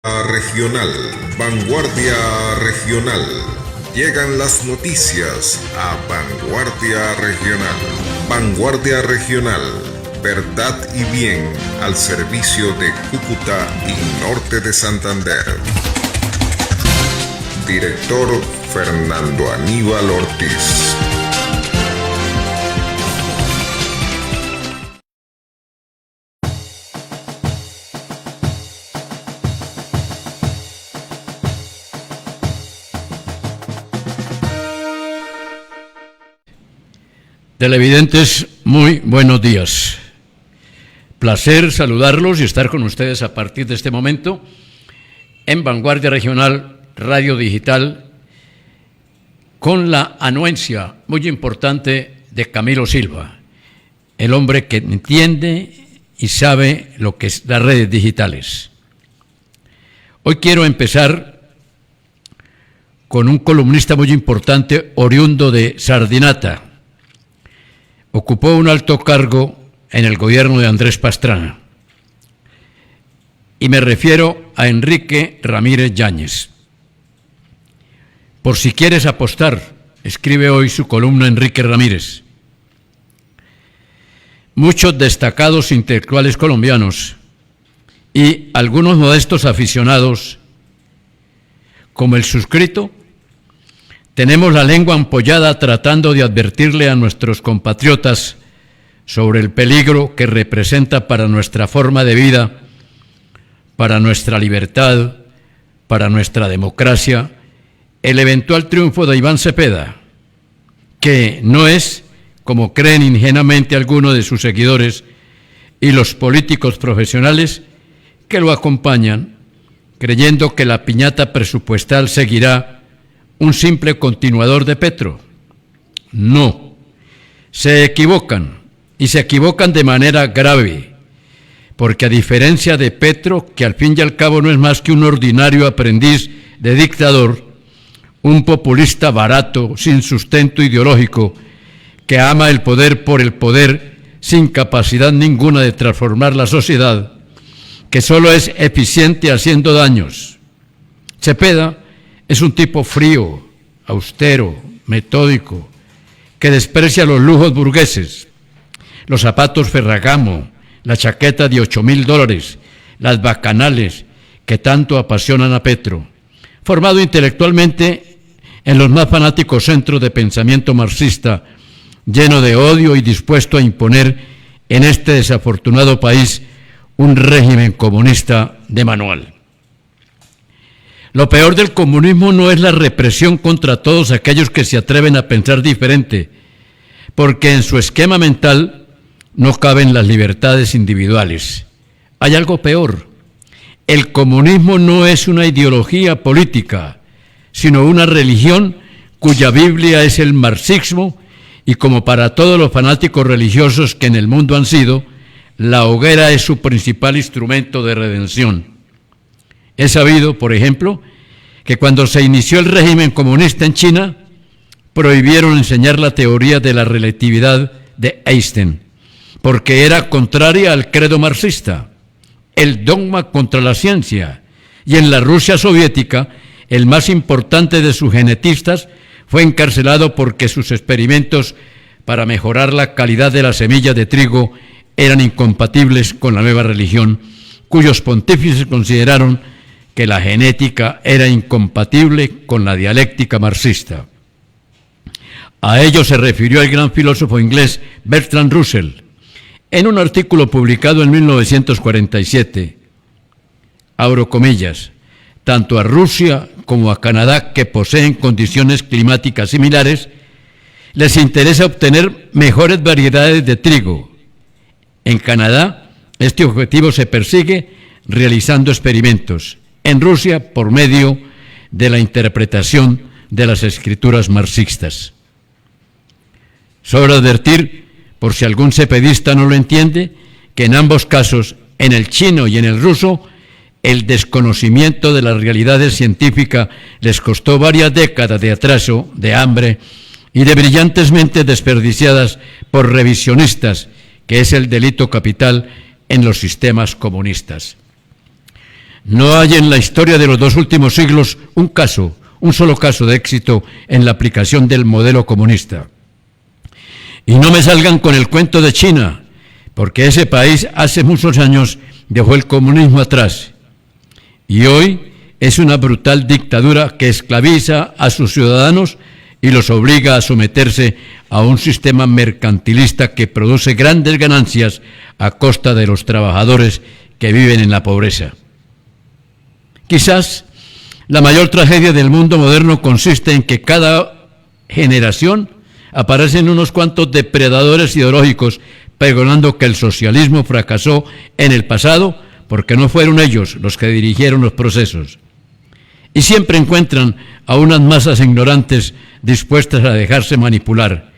Regional, Vanguardia Regional. Llegan las noticias a Vanguardia Regional. Vanguardia Regional, verdad y bien al servicio de Cúcuta y norte de Santander. Director Fernando Aníbal Ortiz. Televidentes, muy buenos días. Placer saludarlos y estar con ustedes a partir de este momento en Vanguardia Regional Radio Digital con la anuencia muy importante de Camilo Silva, el hombre que entiende y sabe lo que es las redes digitales. Hoy quiero empezar con un columnista muy importante oriundo de Sardinata. Ocupó un alto cargo en el gobierno de Andrés Pastrana. Y me refiero a Enrique Ramírez Yáñez. Por si quieres apostar, escribe hoy su columna Enrique Ramírez. Muchos destacados intelectuales colombianos y algunos modestos aficionados, como el suscrito, tenemos la lengua ampollada tratando de advertirle a nuestros compatriotas sobre el peligro que representa para nuestra forma de vida, para nuestra libertad, para nuestra democracia, el eventual triunfo de Iván Cepeda, que no es, como creen ingenuamente algunos de sus seguidores y los políticos profesionales que lo acompañan, creyendo que la piñata presupuestal seguirá un simple continuador de Petro. No, se equivocan, y se equivocan de manera grave, porque a diferencia de Petro, que al fin y al cabo no es más que un ordinario aprendiz de dictador, un populista barato, sin sustento ideológico, que ama el poder por el poder, sin capacidad ninguna de transformar la sociedad, que solo es eficiente haciendo daños. Cepeda es un tipo frío, austero, metódico, que desprecia los lujos burgueses, los zapatos Ferragamo, la chaqueta de $8,000, las bacanales que tanto apasionan a Petro. Formado intelectualmente en los más fanáticos centros de pensamiento marxista, lleno de odio y dispuesto a imponer en este desafortunado país un régimen comunista de manual. Lo peor del comunismo no es la represión contra todos aquellos que se atreven a pensar diferente, porque en su esquema mental no caben las libertades individuales. Hay algo peor. El comunismo no es una ideología política, sino una religión cuya Biblia es el marxismo y, como para todos los fanáticos religiosos que en el mundo han sido, la hoguera es su principal instrumento de redención. Es sabido, por ejemplo, que cuando se inició el régimen comunista en China, prohibieron enseñar la teoría de la relatividad de Einstein, porque era contraria al credo marxista, el dogma contra la ciencia. Y en la Rusia soviética, el más importante de sus genetistas fue encarcelado porque sus experimentos para mejorar la calidad de las semillas de trigo eran incompatibles con la nueva religión, cuyos pontífices consideraron que la genética era incompatible con la dialéctica marxista. A ello se refirió el gran filósofo inglés Bertrand Russell en un artículo publicado en 1947. Abro comillas: tanto a Rusia como a Canadá, que poseen condiciones climáticas similares, les interesa obtener mejores variedades de trigo. En Canadá, este objetivo se persigue realizando experimentos. En Rusia, por medio de la interpretación de las escrituras marxistas. Sobra advertir, por si algún cepedista no lo entiende, que en ambos casos, en el chino y en el ruso, el desconocimiento de las realidades científicas les costó varias décadas de atraso, de hambre y de brillantes mentes desperdiciadas por revisionistas, que es el delito capital en los sistemas comunistas. No hay en la historia de los 2 últimos siglos un solo caso de éxito en la aplicación del modelo comunista. Y no me salgan con el cuento de China, porque ese país hace muchos años dejó el comunismo atrás y hoy es una brutal dictadura que esclaviza a sus ciudadanos y los obliga a someterse a un sistema mercantilista que produce grandes ganancias a costa de los trabajadores que viven en la pobreza. Quizás la mayor tragedia del mundo moderno consiste en que cada generación aparecen unos cuantos depredadores ideológicos pregonando que el socialismo fracasó en el pasado porque no fueron ellos los que dirigieron los procesos. Y siempre encuentran a unas masas ignorantes dispuestas a dejarse manipular.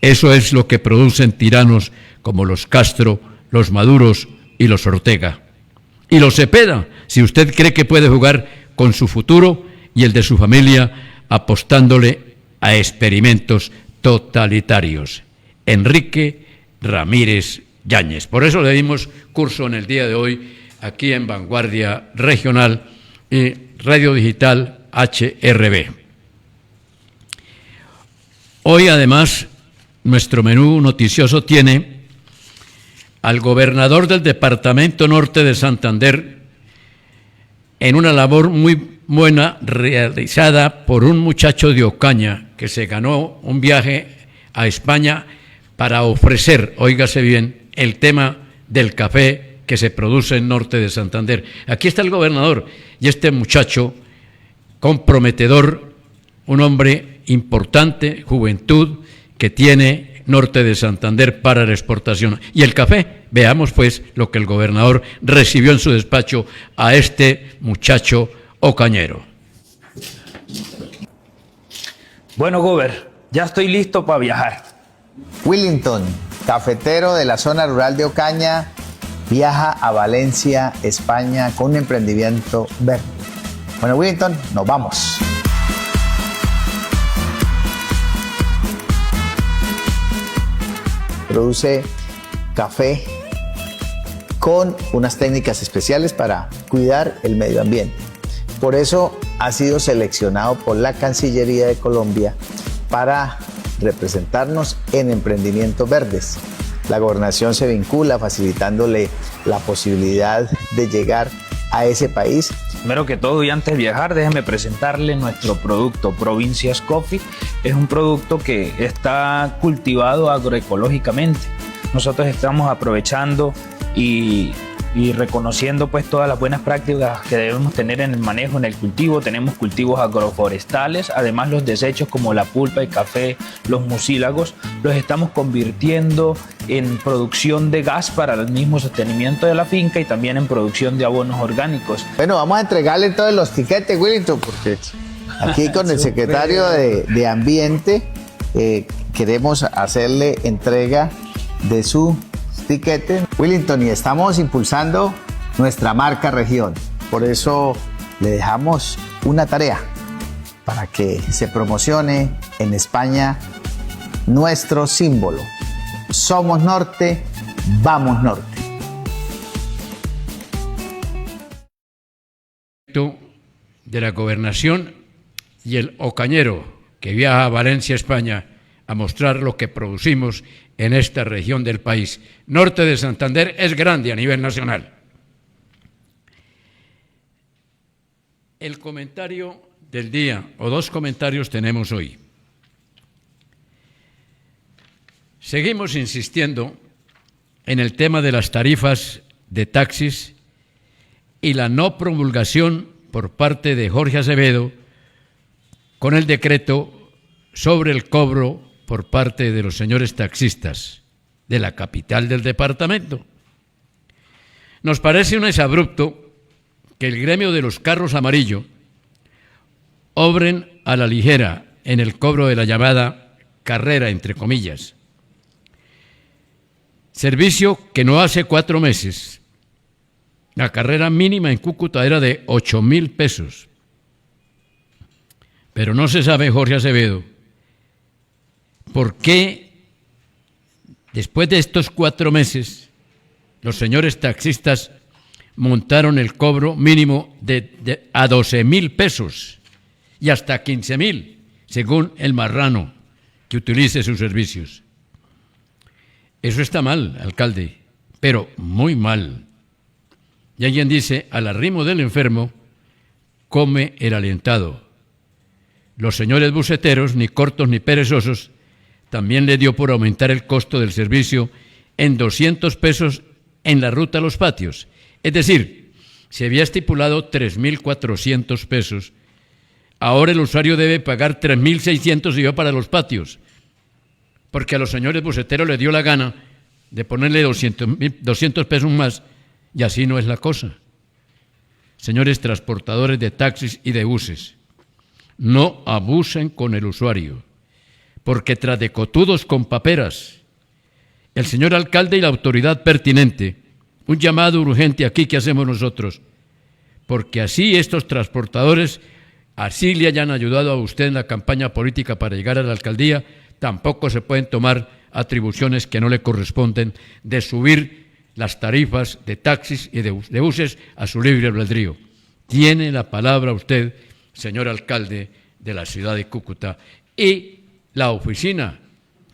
Eso es lo que producen tiranos como los Castro, los Maduros y los Ortega. Y los Cepeda, si usted cree que puede jugar con su futuro y el de su familia apostándole a experimentos totalitarios. Enrique Ramírez Yáñez. Por eso le dimos curso en el día de hoy aquí en Vanguardia Regional y Radio Digital HRB. Hoy además nuestro menú noticioso tiene al gobernador del Departamento Norte de Santander en una labor muy buena realizada por un muchacho de Ocaña que se ganó un viaje a España para ofrecer, óigase bien, el tema del café que se produce en Norte de Santander. Aquí está el gobernador y este muchacho comprometedor, un hombre importante, juventud, que tiene Norte de Santander para la exportación. Y el café, veamos pues lo que el gobernador recibió en su despacho a este muchacho ocañero. Bueno, Gober, ya estoy listo para viajar. Willington, cafetero de la zona rural de Ocaña, viaja a Valencia, España, con un emprendimiento verde. Bueno, Willington, nos vamos. Produce café con unas técnicas especiales para cuidar el medio ambiente. Por eso ha sido seleccionado por la Cancillería de Colombia para representarnos en emprendimientos verdes. La gobernación se vincula facilitándole la posibilidad de llegar a ese país. Primero que todo y antes de viajar, déjeme presentarle nuestro producto, Provincias Coffee. Es un producto que está cultivado agroecológicamente. Nosotros estamos aprovechando y reconociendo pues todas las buenas prácticas que debemos tener en el manejo, en el cultivo. Tenemos cultivos agroforestales, además los desechos como la pulpa, el café, los mucílagos, los estamos convirtiendo en producción de gas para el mismo sostenimiento de la finca y también en producción de abonos orgánicos. Bueno, vamos a entregarle todos los tiquetes, Willington, porque aquí con el secretario de Ambiente queremos hacerle entrega de su tiquete. Willington, y estamos impulsando nuestra marca región. Por eso le dejamos una tarea para que se promocione en España nuestro símbolo. Somos norte, vamos norte. De la gobernación y el ocañero que viaja a Valencia, España, a mostrar lo que producimos en esta región del país. Norte de Santander es grande a nivel nacional. El comentario del día, o 2 comentarios tenemos hoy. Seguimos insistiendo en el tema de las tarifas de taxis y la no promulgación por parte de Jorge Acevedo con el decreto sobre el cobro por parte de los señores taxistas de la capital del departamento. Nos parece un exabrupto que el gremio de los carros amarillos obren a la ligera en el cobro de la llamada carrera, entre comillas. Servicio que no hace 4 meses. La carrera mínima en Cúcuta era de 8.000 pesos. Pero no se sabe, Jorge Acevedo, ¿por qué después de estos 4 meses los señores taxistas montaron el cobro mínimo a 12.000 pesos y hasta 15.000, según el marrano que utilice sus servicios. Eso está mal, alcalde, pero muy mal. Y alguien dice, al arrimo del enfermo, come el alentado. Los señores buceteros, ni cortos ni perezosos, también le dio por aumentar el costo del servicio en 200 pesos en la ruta a los patios. Es decir, se había estipulado 3.400 pesos. Ahora el usuario debe pagar 3.600 y va para los patios, porque a los señores buceteros les dio la gana de ponerle 200 pesos más, y así no es la cosa. Señores transportadores de taxis y de buses, no abusen con el usuario, porque tras de cotudos con paperas, el señor alcalde y la autoridad pertinente, un llamado urgente aquí que hacemos nosotros, porque así estos transportadores, así le hayan ayudado a usted en la campaña política para llegar a la alcaldía, tampoco se pueden tomar atribuciones que no le corresponden de subir las tarifas de taxis y de buses a su libre albedrío. Tiene la palabra usted, señor alcalde de la ciudad de Cúcuta, y la oficina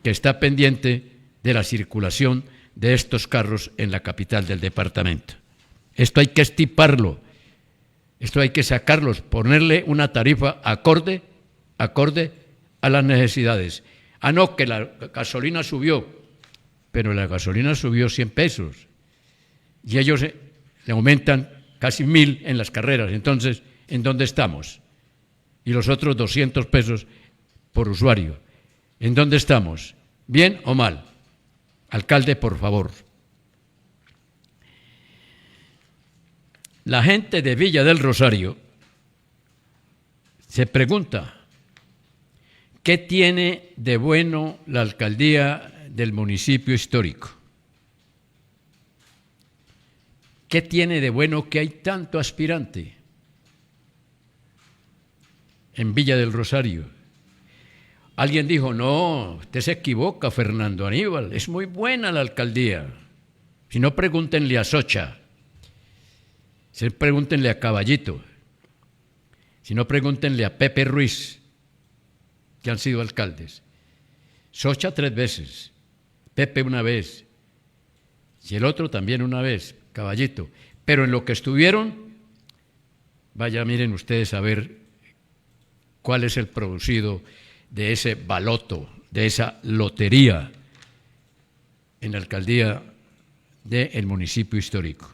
que está pendiente de la circulación de estos carros en la capital del departamento. Esto hay que estiparlo, esto hay que sacarlos, ponerle una tarifa acorde a las necesidades. Ah, no, que la gasolina subió, pero la gasolina subió 100 pesos y ellos le aumentan casi 1.000 en las carreras. Entonces, ¿en dónde estamos? Y los otros 200 pesos por usuario. ¿En dónde estamos? ¿Bien o mal? Alcalde, por favor. La gente de Villa del Rosario se pregunta, ¿qué tiene de bueno la alcaldía del municipio histórico? ¿Qué tiene de bueno que hay tanto aspirante en Villa del Rosario? Alguien dijo, no, usted se equivoca, Fernando Aníbal, es muy buena la alcaldía. Si no, pregúntenle a Socha, si pregúntenle a Caballito, si no, pregúntenle a Pepe Ruiz, que han sido alcaldes. Socha 3 veces, Pepe una vez, y el otro también una vez, Caballito. Pero en lo que estuvieron, vaya, miren ustedes a ver cuál es el producido de ese baloto, de esa lotería en la alcaldía del municipio histórico.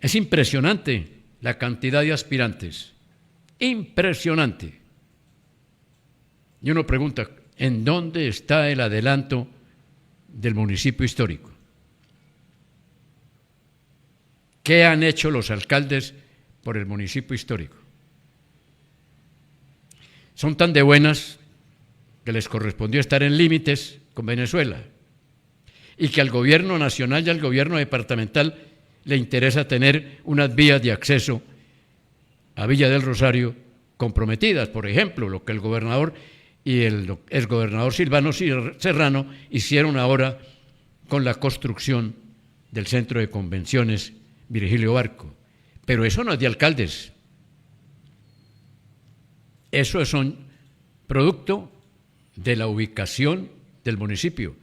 Es impresionante la cantidad de aspirantes, impresionante. Y uno pregunta, ¿en dónde está el adelanto del municipio histórico? ¿Qué han hecho los alcaldes por el municipio histórico? Son tan de buenas que les correspondió estar en límites con Venezuela y que al gobierno nacional y al gobierno departamental le interesa tener unas vías de acceso a Villa del Rosario comprometidas. Por ejemplo, lo que el gobernador y el exgobernador Silvano Serrano hicieron ahora con la construcción del centro de convenciones Virgilio Barco. Pero eso no es de alcaldes. Eso es un producto de la ubicación del municipio.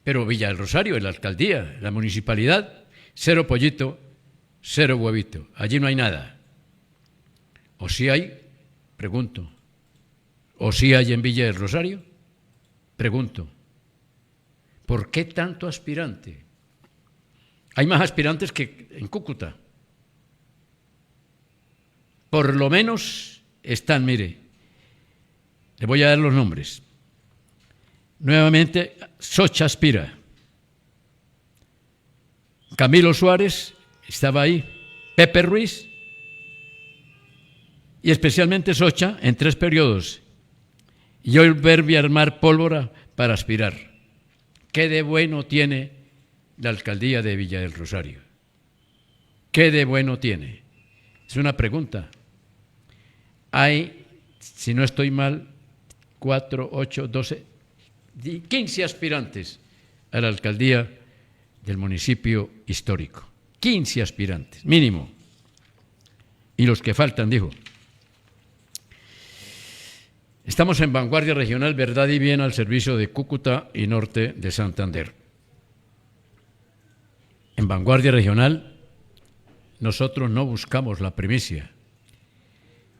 Pero Villa del Rosario, la alcaldía, la municipalidad, 0 pollito, 0 huevito. Allí no hay nada. ¿O sí hay? Pregunto. ¿O sí hay en Villa del Rosario? Pregunto. ¿Por qué tanto aspirante? Hay más aspirantes que en Cúcuta. Por lo menos están, mire, le voy a dar los nombres. Nuevamente, Socha aspira. Camilo Suárez estaba ahí. Pepe Ruiz y especialmente Socha en 3 periodos. Y hoy volver a armar pólvora para aspirar. ¿Qué de bueno tiene la alcaldía de Villa del Rosario? ¿Qué de bueno tiene? Es una pregunta. Hay, si no estoy mal, 4, 8, 12, 15 aspirantes a la alcaldía del municipio histórico. 15 aspirantes, mínimo. Y los que faltan, dijo. Estamos en Vanguardia Regional, verdad y bien al servicio de Cúcuta y norte de Santander. En Vanguardia Regional, nosotros no buscamos la primicia,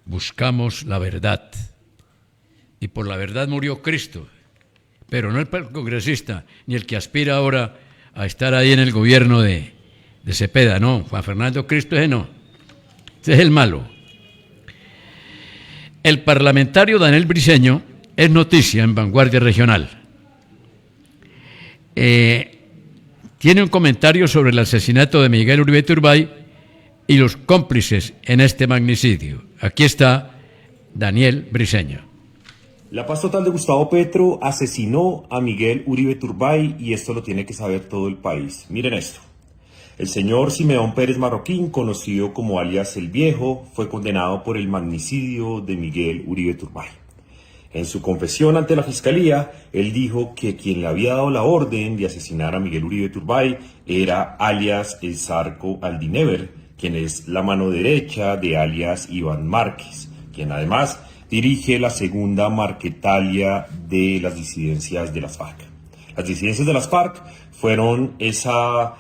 buscamos la verdad. Y por la verdad murió Cristo, pero no el congresista, ni el que aspira ahora a estar ahí en el gobierno de Cepeda, no, Juan Fernando Cristo ese no, ese es el malo. El parlamentario Daniel Briceño es noticia en Vanguardia Regional. Tiene un comentario sobre el asesinato de Miguel Uribe Turbay y los cómplices en este magnicidio. Aquí está Daniel Briceño. La paz total de Gustavo Petro asesinó a Miguel Uribe Turbay y esto lo tiene que saber todo el país. Miren esto. El señor Simeón Pérez Marroquín, conocido como alias El Viejo, fue condenado por el magnicidio de Miguel Uribe Turbay. En su confesión ante la fiscalía, él dijo que quien le había dado la orden de asesinar a Miguel Uribe Turbay era alias El Zarco Aldinever, quien es la mano derecha de alias Iván Márquez, quien además dirige la segunda Marquetalia de las disidencias de las FARC. Las disidencias de las FARC fueron esa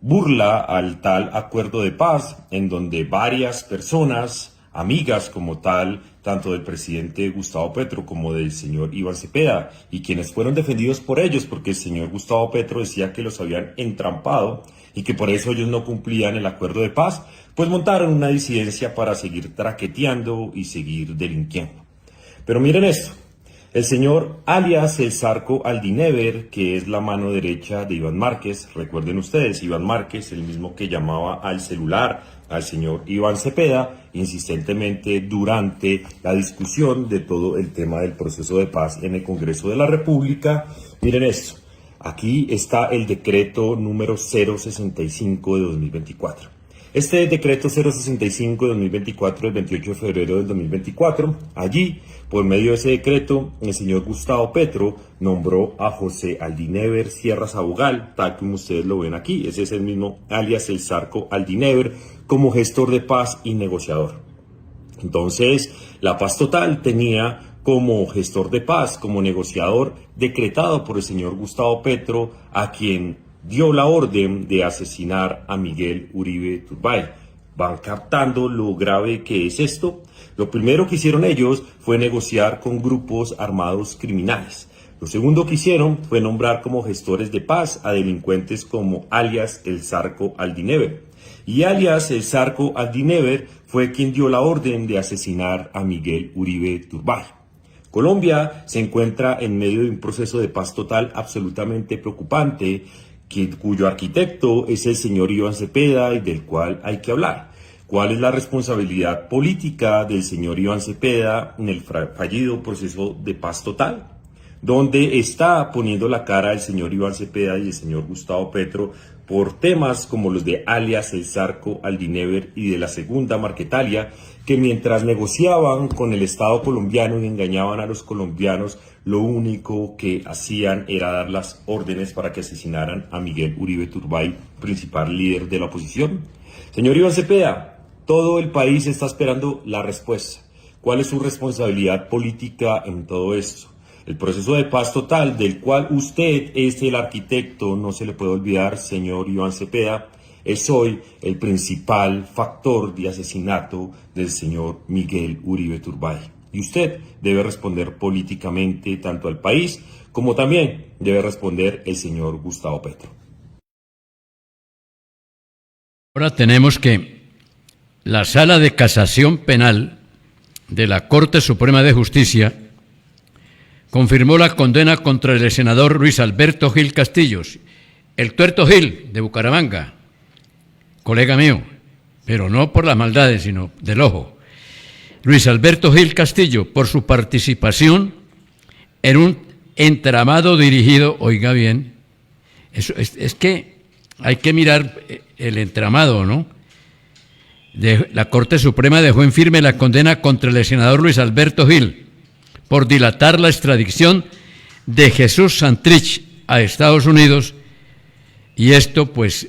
burla al tal acuerdo de paz en donde varias personas, amigas como tal, tanto del presidente Gustavo Petro como del señor Iván Cepeda, y quienes fueron defendidos por ellos porque el señor Gustavo Petro decía que los habían entrampado y que por eso ellos no cumplían el acuerdo de paz, pues montaron una disidencia para seguir traqueteando y seguir delinquiendo. Pero miren esto. El señor alias El Zarco Aldinever, que es la mano derecha de Iván Márquez, recuerden ustedes, Iván Márquez, el mismo que llamaba al celular al señor Iván Cepeda, insistentemente durante la discusión de todo el tema del proceso de paz en el Congreso de la República. Miren esto, aquí está el decreto número 065 de 2024. Este decreto 065 de 2024, del 28 de febrero del 2024, allí, por medio de ese decreto, el señor Gustavo Petro nombró a José Aldinever Sierra Sabogal, tal como ustedes lo ven aquí, ese es el mismo alias El Zarco Aldinever, como gestor de paz y negociador. Entonces, la paz total tenía como gestor de paz, como negociador, decretado por el señor Gustavo Petro, a quien dio la orden de asesinar a Miguel Uribe Turbay. ¿Van captando lo grave que es esto? Lo primero que hicieron ellos fue negociar con grupos armados criminales. Lo segundo que hicieron fue nombrar como gestores de paz a delincuentes como alias El Zarco Aldinever. Y alias El Zarco Aldinever fue quien dio la orden de asesinar a Miguel Uribe Turbay. Colombia se encuentra en medio de un proceso de paz total absolutamente preocupante, cuyo arquitecto es el señor Iván Cepeda y del cual hay que hablar. ¿Cuál es la responsabilidad política del señor Iván Cepeda en el fallido proceso de paz total? ¿Dónde está poniendo la cara el señor Iván Cepeda y el señor Gustavo Petro por temas como los de alias El Zarco Aldinever y de la segunda Marquetalia, que mientras negociaban con el Estado colombiano y engañaban a los colombianos, lo único que hacían era dar las órdenes para que asesinaran a Miguel Uribe Turbay, principal líder de la oposición? Señor Iván Cepeda, todo el país está esperando la respuesta. ¿Cuál es su responsabilidad política en todo esto? El proceso de paz total, del cual usted es el arquitecto, no se le puede olvidar, señor Iván Cepeda, es hoy el principal factor de asesinato del señor Miguel Uribe Turbay. Y usted debe responder políticamente tanto al país como también debe responder el señor Gustavo Petro. Ahora tenemos que la Sala de Casación Penal de la Corte Suprema de Justicia confirmó la condena contra el senador Luis Alberto Gil Castillos, el tuerto Gil de Bucaramanga, colega mío, pero no por las maldades, sino del ojo. Luis Alberto Gil Castillo, por su participación en un entramado dirigido, oiga bien, es que hay que mirar el entramado, ¿no? La Corte Suprema dejó en firme la condena contra el senador Luis Alberto Gil por dilatar la extradición de Jesús Santrich a Estados Unidos, y esto pues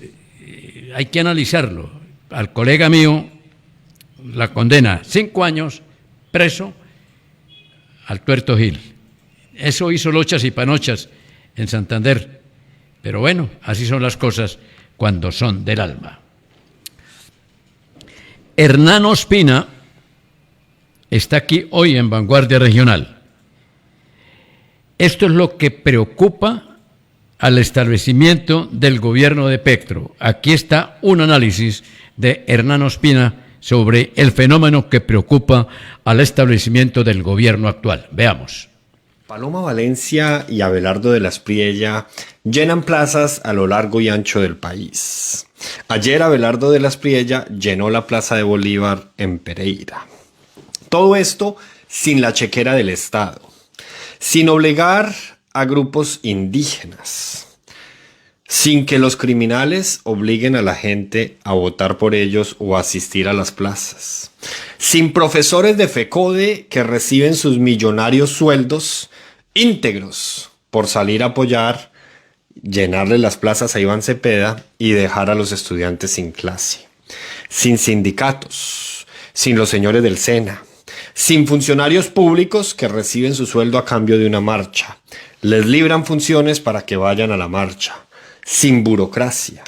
hay que analizarlo. Al colega mío la condena 5 años preso al Tuerto Gil. Eso hizo Lochas y Panochas en Santander. Pero bueno, así son las cosas cuando son del alma. Hernán Ospina está aquí hoy en Vanguardia Regional. Esto es lo que preocupa al establecimiento del gobierno de Petro. Aquí está un análisis de Hernán Ospina sobre el fenómeno que preocupa al establecimiento del gobierno actual. Veamos. Paloma Valencia y Abelardo de la Espriella llenan plazas a lo largo y ancho del país. Ayer Abelardo de la Espriella llenó la Plaza de Bolívar en Pereira. Todo esto sin la chequera del Estado, sin obligar a grupos indígenas, sin que los criminales obliguen a la gente a votar por ellos o a asistir a las plazas, sin profesores de FECODE que reciben sus millonarios sueldos íntegros por salir a apoyar, llenarle las plazas a Iván Cepeda y dejar a los estudiantes sin clase, sin sindicatos, sin los señores del SENA, sin funcionarios públicos que reciben su sueldo a cambio de una marcha, les libran funciones para que vayan a la marcha, sin burocracia,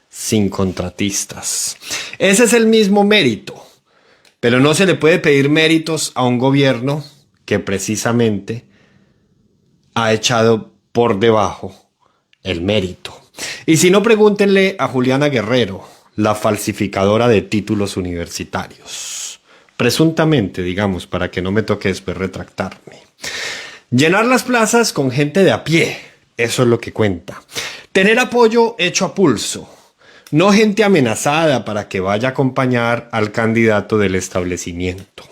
sin contratistas. Ese es el mismo mérito, pero no se le puede pedir méritos a un gobierno que precisamente ha echado por debajo el mérito. Y si no, pregúntenle a Juliana Guerrero, la falsificadora de títulos universitarios. Presuntamente, digamos, para que no me toque después retractarme. Llenar las plazas con gente de a pie, eso es lo que cuenta. Tener apoyo hecho a pulso, no gente amenazada para que vaya a acompañar al candidato del establecimiento.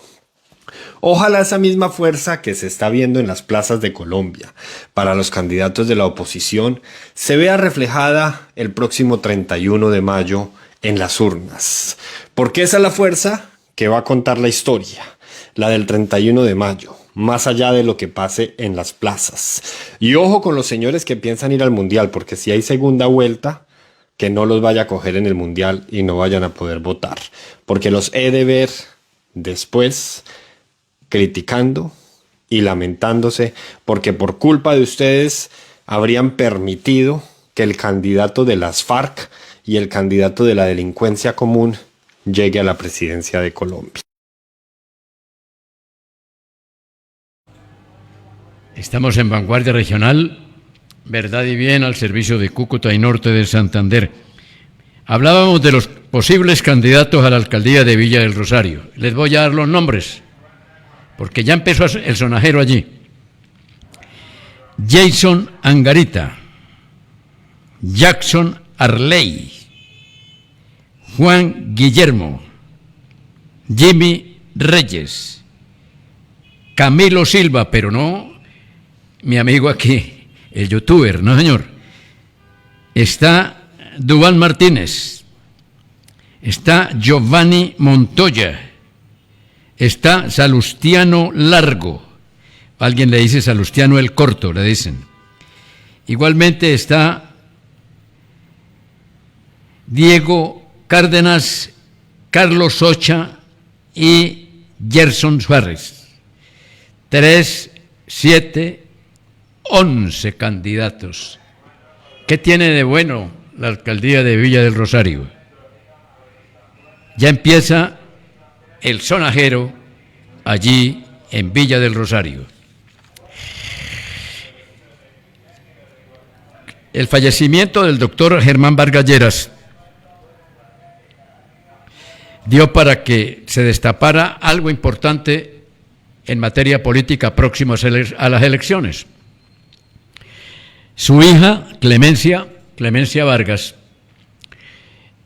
Ojalá esa misma fuerza que se está viendo en las plazas de Colombia para los candidatos de la oposición se vea reflejada el próximo 31 de mayo en las urnas. Porque esa es la fuerza que va a contar la historia, la del 31 de mayo, más allá de lo que pase en las plazas. Y ojo con los señores que piensan ir al Mundial, porque si hay segunda vuelta, que no los vaya a coger en el Mundial y no vayan a poder votar. Porque los he de ver después criticando y lamentándose porque por culpa de ustedes habrían permitido que el candidato de las FARC y el candidato de la delincuencia común llegue a la presidencia de Colombia. Estamos en Vanguardia Regional, verdad y bien al servicio de Cúcuta y Norte de Santander. Hablábamos de los posibles candidatos a la alcaldía de Villa del Rosario. Les voy a dar los nombres, porque ya empezó el sonajero allí. Jason Angarita, Jackson Arley, Juan Guillermo, Jimmy Reyes, Camilo Silva, pero no mi amigo aquí, el youtuber, no señor. Está Duván Martínez, está Giovanni Montoya, está Salustiano Largo, alguien le dice Salustiano el Corto, le dicen. Igualmente está Diego Cárdenas, Carlos Socha y Gerson Suárez. 3, 7, 11 candidatos. ¿Qué tiene de bueno la alcaldía de Villa del Rosario? Ya empieza el sonajero allí en Villa del Rosario. El fallecimiento del doctor Germán Vargas Lleras dio para que se destapara algo importante en materia política próximas a las elecciones. Su hija, Clemencia Vargas,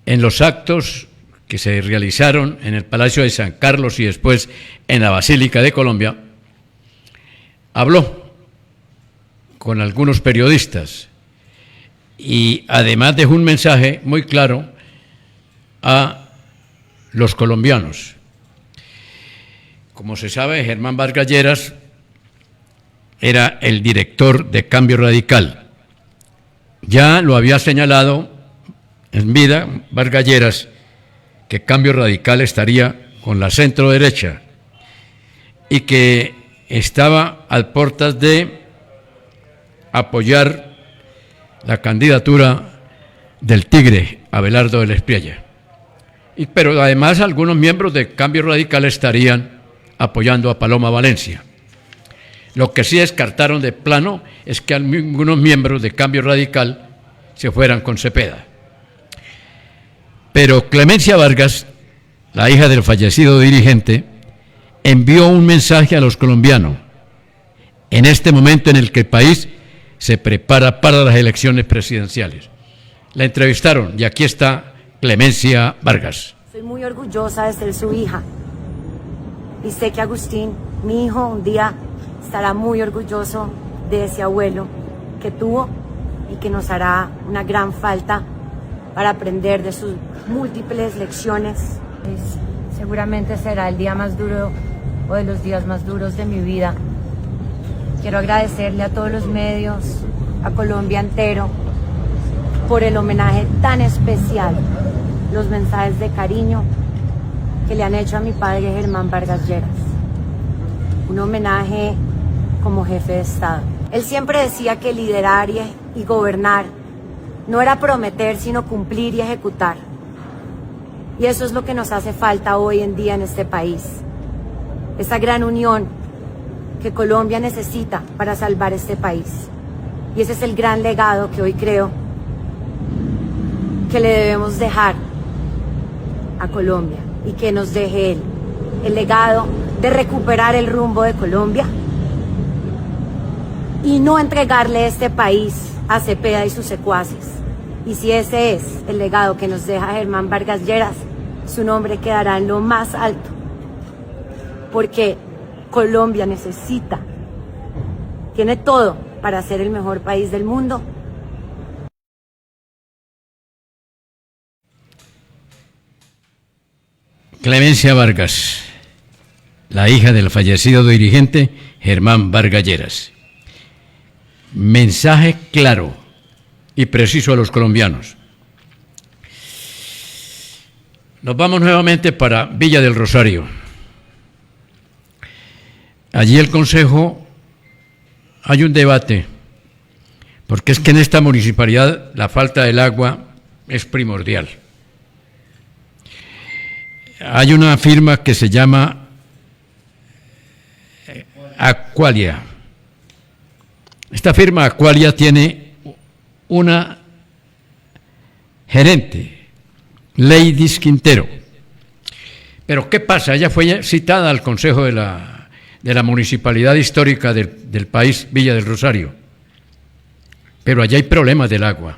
en los actos que se realizaron en el Palacio de San Carlos y después en la Basílica de Colombia, habló con algunos periodistas y además dejó un mensaje muy claro a los colombianos. Como se sabe, Germán Vargas Lleras era el director de Cambio Radical. Ya lo había señalado en vida, Vargas Lleras, que Cambio Radical estaría con la centro derecha y que estaba a puertas de apoyar la candidatura del Tigre, Abelardo de la Espriella. Pero además algunos miembros de Cambio Radical estarían apoyando a Paloma Valencia. Lo que sí descartaron de plano es que algunos miembros de Cambio Radical se fueran con Cepeda. Pero Clemencia Vargas, la hija del fallecido dirigente, envió un mensaje a los colombianos en este momento en el que el país se prepara para las elecciones presidenciales. La entrevistaron y aquí está Clemencia Vargas. Soy muy orgullosa de ser su hija y sé que Agustín, mi hijo, un día estará muy orgulloso de ese abuelo que tuvo y que nos hará una gran falta para aprender de sus múltiples lecciones. Seguramente será el día más duro o de los días más duros de mi vida. Quiero agradecerle a todos los medios, a Colombia entero, por el homenaje tan especial, los mensajes de cariño que le han hecho a mi padre Germán Vargas Lleras. Un homenaje como jefe de Estado. Él siempre decía que liderar y gobernar no era prometer, sino cumplir y ejecutar. Y eso es lo que nos hace falta hoy en día en este país. Esa gran unión que Colombia necesita para salvar este país. Y ese es el gran legado que hoy creo que le debemos dejar a Colombia y que nos deje él. El legado de recuperar el rumbo de Colombia y no entregarle este país a Cepeda y sus secuaces. Y si ese es el legado que nos deja Germán Vargas Lleras, su nombre quedará en lo más alto, porque Colombia necesita, tiene todo para ser el mejor país del mundo. Clemencia Vargas, la hija del fallecido dirigente Germán Vargas Lleras. Mensaje claro y preciso a los colombianos. Nos vamos nuevamente para Villa del Rosario. Allí el Consejo hay un debate, porque es que en esta municipalidad la falta del agua es primordial. Hay una firma que se llama Aqualia. Esta firma Aqualia tiene una gerente, Leidis Quintero. Pero ¿qué pasa? Ella fue citada al Consejo de la Municipalidad Histórica del país, Villa del Rosario. Pero allá hay problemas del agua.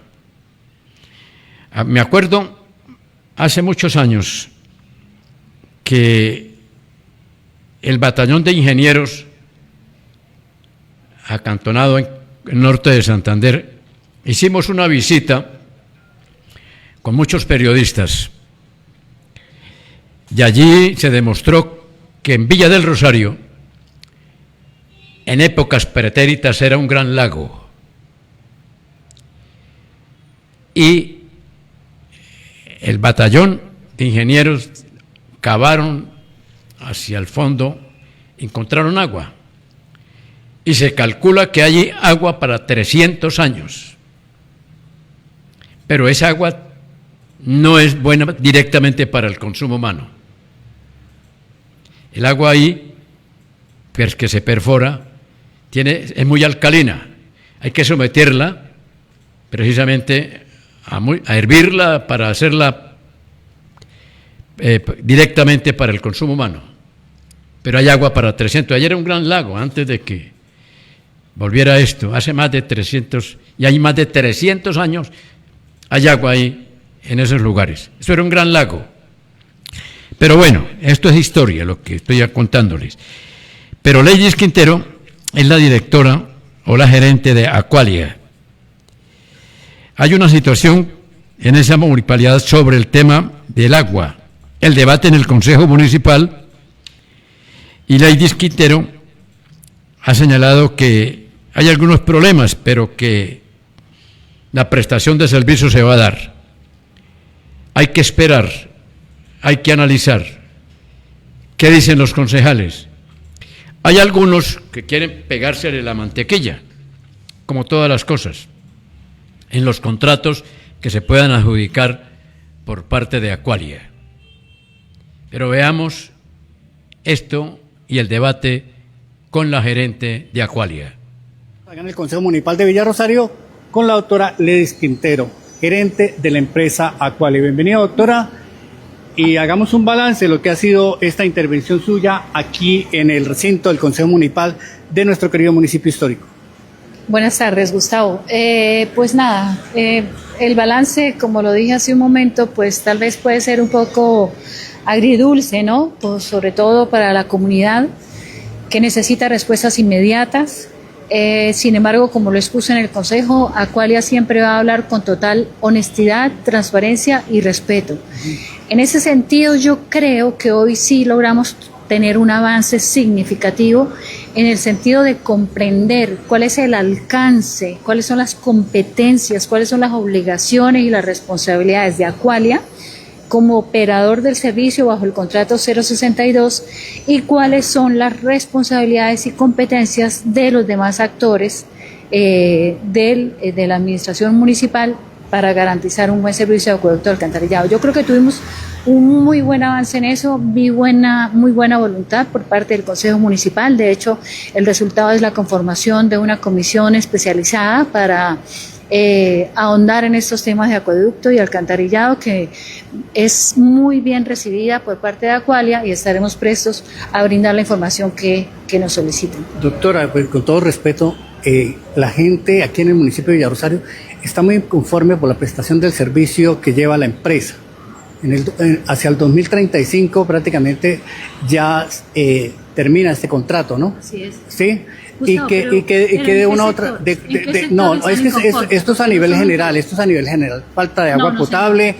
Me acuerdo hace muchos años que el batallón de ingenieros acantonado en el norte de Santander, hicimos una visita con muchos periodistas y allí se demostró que en Villa del Rosario, en épocas pretéritas, era un gran lago y el batallón de ingenieros cavaron hacia el fondo, encontraron agua y se calcula que hay agua para 300 años, pero esa agua no es buena directamente para el consumo humano. El agua ahí, pues, que se perfora, es muy alcalina, hay que someterla precisamente a hervirla para hacerla directamente para el consumo humano, pero hay agua para 300. Ayer era un gran lago, antes de que volviera esto, hace más de 300, y hay más de 300 años, hay agua ahí, en esos lugares. Eso era un gran lago. Pero bueno, esto es historia, lo que estoy contándoles. Pero Leidis Quintero es la directora o la gerente de Aqualia. Hay una situación en esa municipalidad sobre el tema del agua, el debate en el Consejo Municipal, y Leidis Quintero ha señalado que hay algunos problemas, pero que la prestación de servicios se va a dar. hay que esperar, hay que analizar. ¿Qué dicen los concejales? Hay algunos que quieren pegársele la mantequilla, como todas las cosas, en los contratos que se puedan adjudicar por parte de Aqualia. Pero veamos esto y el debate con la gerente de Aqualia. En el Consejo Municipal de Villarosario con la doctora Ledis Quintero, gerente de la empresa Aqualia. Bienvenida, doctora, y hagamos un balance de lo que ha sido esta intervención suya aquí en el recinto del Consejo Municipal de nuestro querido municipio histórico. Buenas tardes, Gustavo. Pues nada, el balance, como lo dije hace un momento, pues tal vez puede ser un poco agridulce, ¿no? Pues sobre todo para la comunidad que necesita respuestas inmediatas. Sin embargo, como lo expuse en el Consejo, Aqualia siempre va a hablar con total honestidad, transparencia y respeto. En ese sentido, yo creo que hoy sí logramos tener un avance significativo en el sentido de comprender cuál es el alcance, cuáles son las competencias, cuáles son las obligaciones y las responsabilidades de Aqualia como operador del servicio bajo el contrato 062 y cuáles son las responsabilidades y competencias de los demás actores de la administración municipal para garantizar un buen servicio de acueducto de alcantarillado. Yo creo que tuvimos un muy buen avance en eso, muy buena voluntad por parte del Consejo Municipal. De hecho, el resultado es la conformación de una comisión especializada para ahondar en estos temas de acueducto y alcantarillado, que es muy bien recibida por parte de Aqualia y estaremos prestos a brindar la información que nos soliciten. Doctora, pues, con todo respeto, la gente aquí en el municipio de Villarosario está muy conforme por la prestación del servicio que lleva la empresa. Hacia el 2035 prácticamente ya termina este contrato, ¿no? Así es. ¿Sí? Gustavo, y que de una otra no, es que esto es a nivel general, falta de agua potable,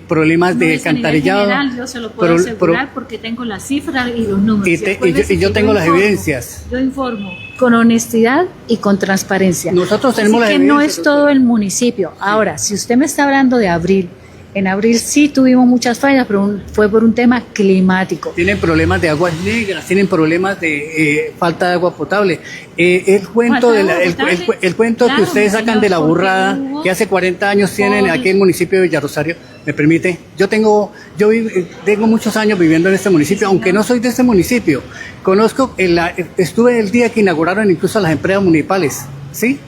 problemas de alcantarillado. Yo se lo puedo asegurar porque tengo las cifras y los números. Y yo tengo las evidencias. Yo informo con honestidad y con transparencia. Nosotros tenemos las evidencias. No es todo el municipio. Ahora, si usted me está hablando de abril, en abril sí tuvimos muchas fallas, pero fue por un tema climático. Tienen problemas de aguas negras, tienen problemas de falta de agua potable. El cuento que ustedes sacan de la burrada que hace 40 años tienen aquí en el municipio de Villarosario, ¿me permite? Yo tengo muchos años viviendo en este municipio, aunque no soy de este municipio. Conozco, estuve el día que inauguraron incluso las empresas municipales, ¿sí?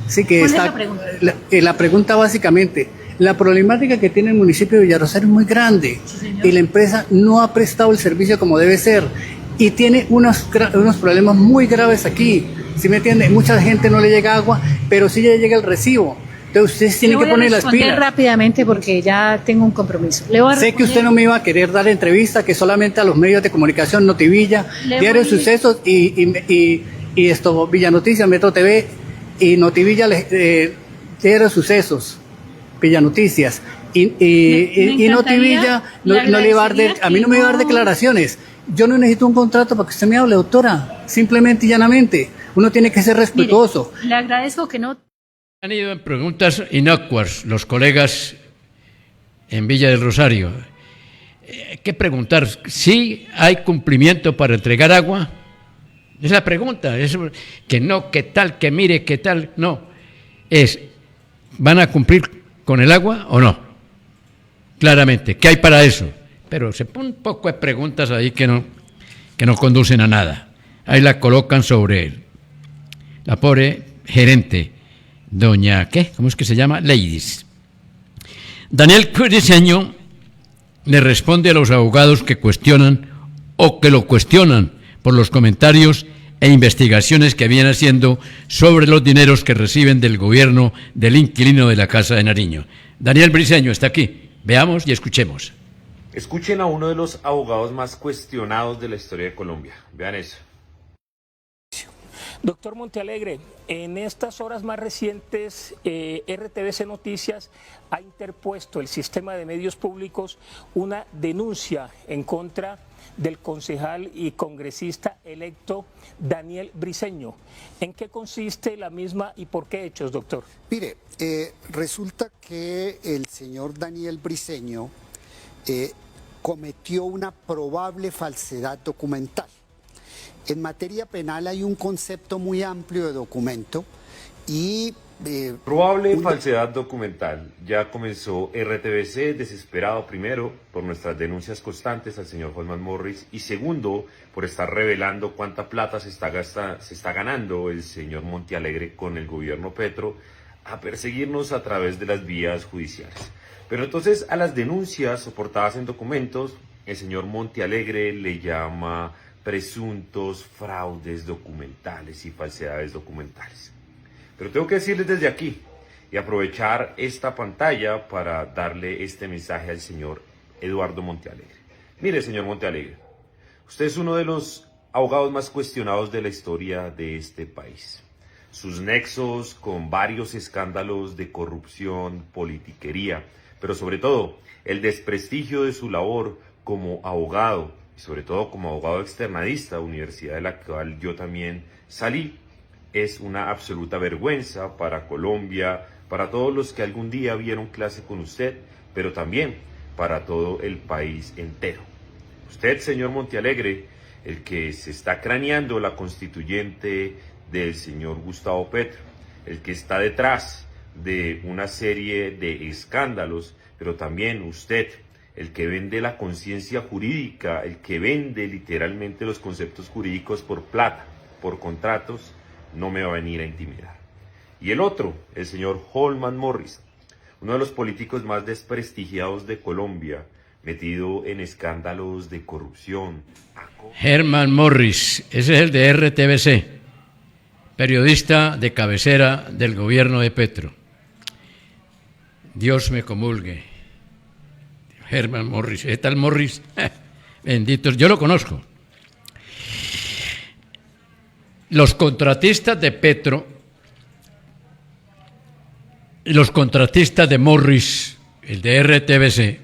Sí que está. ¿Cuál es la pregunta? La pregunta básicamente. La problemática que tiene el municipio de Villarosario es muy grande, sí, y la empresa no ha prestado el servicio como debe ser y tiene unos problemas muy graves aquí. ¿Sí me entiende? Mucha gente no le llega agua, pero sí le llega el recibo. Entonces ustedes tienen que poner las pilas. Rápidamente porque ya tengo un compromiso. Sé que usted no me iba a querer dar entrevista, que solamente a los medios de comunicación, Notivilla, Diario Sucesos y esto, Villa Noticias, Metro TV y Notivilla, Diario Sucesos, Villa Noticias y Notivilla no le iba a dar a mí no me iba a dar declaraciones. Yo no necesito un contrato para que usted me hable, doctora, simplemente y llanamente. Uno tiene que ser respetuoso. Mire, le agradezco que no. Han ido en preguntas inocuas los colegas en Villa del Rosario. Hay que preguntar, ¿sí hay cumplimiento para entregar agua? Es la pregunta, es que no, que tal, que mire, que tal, no. ¿Van a cumplir con el agua o no? Claramente, ¿qué hay para eso? Pero se ponen un poco de preguntas ahí que no conducen a nada. Ahí la colocan sobre la pobre gerente, doña, ¿qué? ¿Cómo es que se llama? Ledis. Daniel Briceño le responde a los abogados que cuestionan o que lo cuestionan por los comentarios e investigaciones que viene haciendo sobre los dineros que reciben del gobierno del inquilino de la Casa de Nariño. Daniel Briceño está aquí. Veamos y escuchemos. Escuchen a uno de los abogados más cuestionados de la historia de Colombia. Vean eso. Doctor Montealegre, en estas horas más recientes, RTVC Noticias ha interpuesto el sistema de medios públicos una denuncia en contra del concejal y congresista electo Daniel Briceño. ¿En qué consiste la misma y por qué hechos, doctor? Mire, resulta que el señor Daniel Briceño cometió una probable falsedad documental. En materia penal hay un concepto muy amplio de documento y... Probable falsedad documental. Ya comenzó RTBC desesperado, primero por nuestras denuncias constantes al señor Holman Morris y segundo por estar revelando cuánta plata se está ganando el señor Montealegre con el gobierno Petro a perseguirnos a través de las vías judiciales. Pero entonces a las denuncias soportadas en documentos el señor Montealegre le llama presuntos fraudes documentales y falsedades documentales. Pero tengo que decirles desde aquí y aprovechar esta pantalla para darle este mensaje al señor Eduardo Montealegre. Mire, señor Montealegre, usted es uno de los abogados más cuestionados de la historia de este país. Sus nexos con varios escándalos de corrupción, politiquería, pero sobre todo el desprestigio de su labor como abogado, y sobre todo como abogado externadista, universidad de la cual yo también salí, es una absoluta vergüenza para Colombia, para todos los que algún día vieron clase con usted, pero también para todo el país entero. Usted, señor Montealegre, el que se está craneando la constituyente del señor Gustavo Petro, el que está detrás de una serie de escándalos, pero también usted, el que vende la conciencia jurídica, el que vende literalmente los conceptos jurídicos por plata, por contratos, no me va a venir a intimidar. Y el otro, el señor Holman Morris, uno de los políticos más desprestigiados de Colombia, metido en escándalos de corrupción. Herman Morris, ese es el de RTBC, periodista de cabecera del gobierno de Petro. Dios me comulgue. Herman Morris, ¿es tal Morris? Benditos, yo lo conozco. Los contratistas de Petro, los contratistas de Morris, el de RTBC,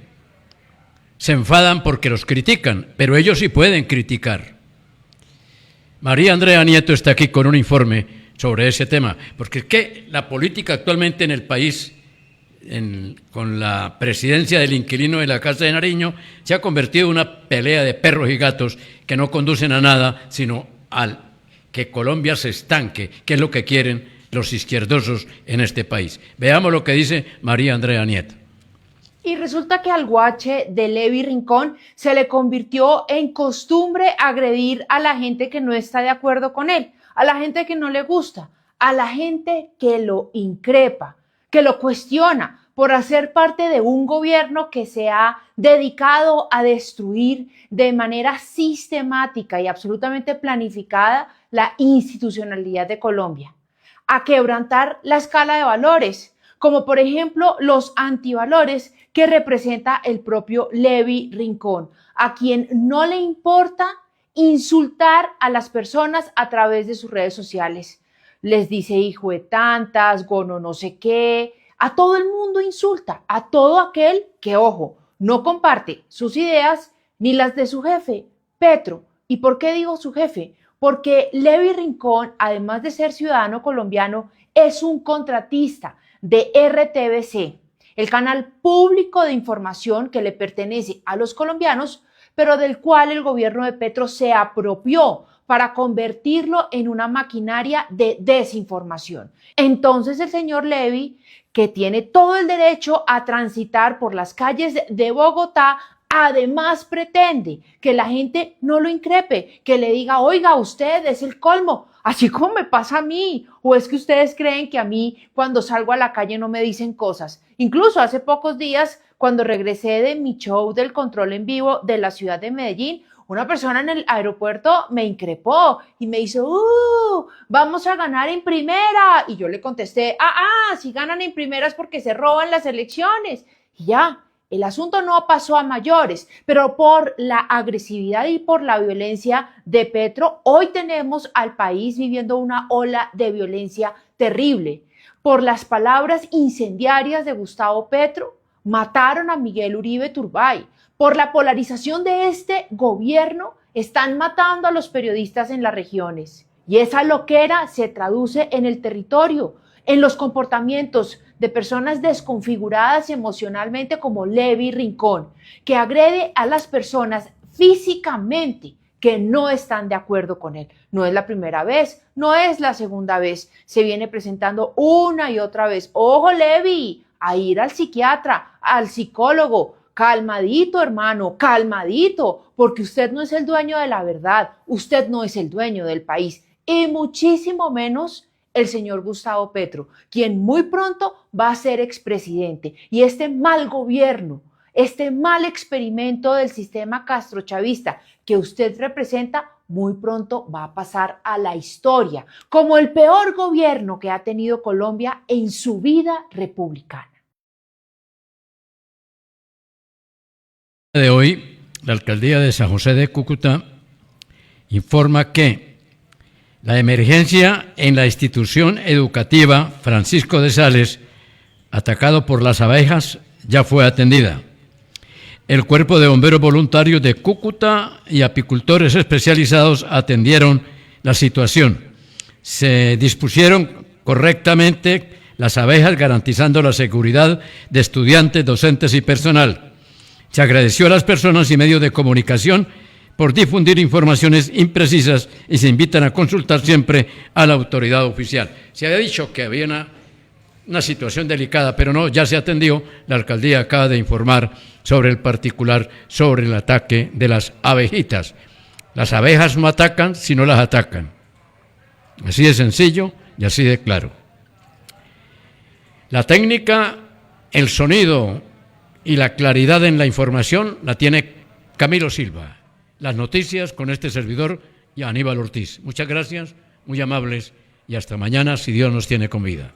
se enfadan porque los critican, pero ellos sí pueden criticar. María Andrea Nieto está aquí con un informe sobre ese tema, porque es que la política actualmente en el país, con la presidencia del inquilino de la Casa de Nariño, se ha convertido en una pelea de perros y gatos que no conducen a nada, sino al que Colombia se estanque, que es lo que quieren los izquierdosos en este país. Veamos lo que dice María Andrea Nieto. Y resulta que al guache de Levi Rincón se le convirtió en costumbre agredir a la gente que no está de acuerdo con él, a la gente que no le gusta, a la gente que lo increpa, que lo cuestiona por hacer parte de un gobierno que se ha dedicado a destruir de manera sistemática y absolutamente planificada la institucionalidad de Colombia, a quebrantar la escala de valores, como por ejemplo los antivalores que representa el propio Levi Rincón, a quien no le importa insultar a las personas a través de sus redes sociales. Les dice hijo de tantas, gono no sé qué, a todo el mundo insulta, a todo aquel que, ojo, no comparte sus ideas ni las de su jefe, Petro. ¿Y por qué digo su jefe? Porque Levi Rincón, además de ser ciudadano colombiano, es un contratista de RTBC, el canal público de información que le pertenece a los colombianos, pero del cual el gobierno de Petro se apropió para convertirlo en una maquinaria de desinformación. Entonces el señor Levi, que tiene todo el derecho a transitar por las calles de Bogotá, además pretende que la gente no lo increpe, que le diga, oiga, usted es el colmo, así como me pasa a mí, o es que ustedes creen que a mí cuando salgo a la calle no me dicen cosas. Incluso hace pocos días, cuando regresé de mi show del control en vivo de la ciudad de Medellín, una persona en el aeropuerto me increpó y me hizo, vamos a ganar en primera. Y yo le contesté, si ganan en primera es porque se roban las elecciones. Y ya, el asunto no pasó a mayores, pero por la agresividad y por la violencia de Petro, hoy tenemos al país viviendo una ola de violencia terrible. Por las palabras incendiarias de Gustavo Petro, mataron a Miguel Uribe Turbay. Por la polarización de este gobierno, están matando a los periodistas en las regiones. Y esa loquera se traduce en el territorio, en los comportamientos de personas desconfiguradas emocionalmente como Levi Rincón, que agrede a las personas físicamente que no están de acuerdo con él. No es la primera vez, no es la segunda vez, se viene presentando una y otra vez. Ojo, Levi, a ir al psiquiatra, al psicólogo. Calmadito, hermano, calmadito, porque usted no es el dueño de la verdad, usted no es el dueño del país, y muchísimo menos el señor Gustavo Petro, quien muy pronto va a ser expresidente. Y este mal gobierno, este mal experimento del sistema castrochavista que usted representa, muy pronto va a pasar a la historia como el peor gobierno que ha tenido Colombia en su vida republicana. De hoy, la alcaldía de San José de Cúcuta informa que la emergencia en la institución educativa Francisco de Sales, atacado por las abejas, ya fue atendida. El Cuerpo de Bomberos Voluntarios de Cúcuta y apicultores especializados atendieron la situación. Se dispusieron correctamente las abejas, garantizando la seguridad de estudiantes, docentes y personal. Se agradeció a las personas y medios de comunicación por difundir informaciones imprecisas y se invitan a consultar siempre a la autoridad oficial. Se había dicho que había una situación delicada, pero no, ya se atendió. La alcaldía acaba de informar sobre el particular, sobre el ataque de las abejitas. Las abejas no atacan si no las atacan. Así de sencillo y así de claro. La técnica, el sonido y la claridad en la información la tiene Camilo Silva. Las noticias con este servidor y Aníbal Ortiz. Muchas gracias, muy amables y hasta mañana si Dios nos tiene con vida.